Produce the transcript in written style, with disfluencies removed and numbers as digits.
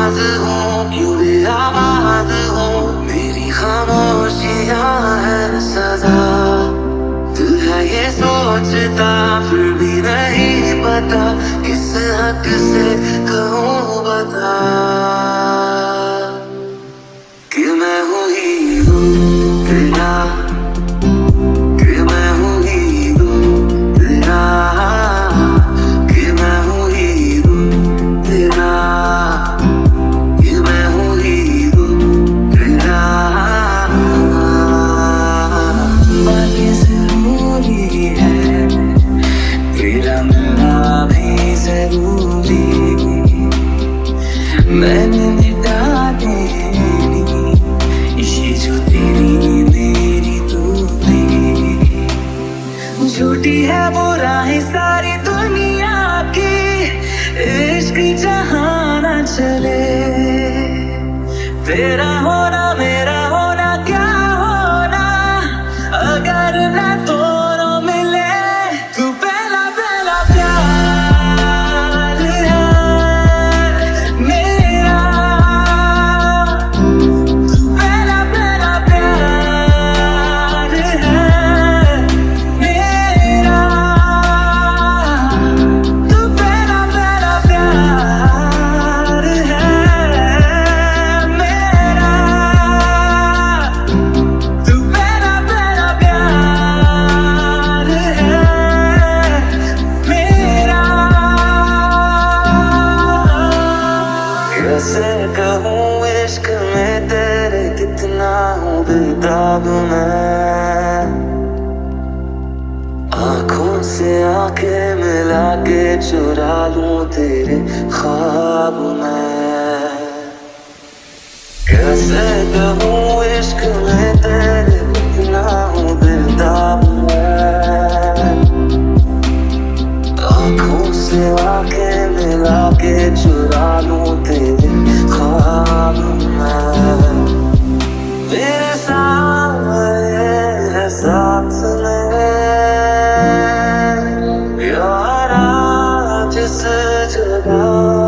आवाज हूँ, क्यों बेआवाज हूँ, मेरी खामोशियाँ है सजा। दिल है ये सोचता फिर भी नहीं पता, किस हक से कहूँ बता कि मैं हूँ हीरो तेरा, कि मैं हूँ हीरो तेरा, कि मैं हूँ हीरो तेरा, कि मैं हूँ हीरो तेरा। बातें जरूरी है, तेरा मिलना भी जरूरी, मैंने मिटा देनी ये जो तेरी मेरी दूरी। झूठी है वो राहें सारी दुनिया की, इश्क जहाँ न चले, तेरा होना मेरा होना क्या होना, अगर न दोनों मिले। तू पहला पहला प्यार है मेरा, तू पहला पहला प्यार है मेरा, तू पहला पहला प्यार है मेरा, तू पहला पहला प्यार है मेरा। कैसे कहूँ इश्क में तेरे कितना हूँ बेताब मैं, आँखों से आंखें मिला के चुरा लूं तेरे ख्वाब मैं। कैसे कहूँ इश्क में तेरे कितना हूँ बेताब मैं, आँखों से आंखें मिला के चुरा लूं तेरे ख्वाब मैं। मेरे सामने है साथ में यारा जिस जगह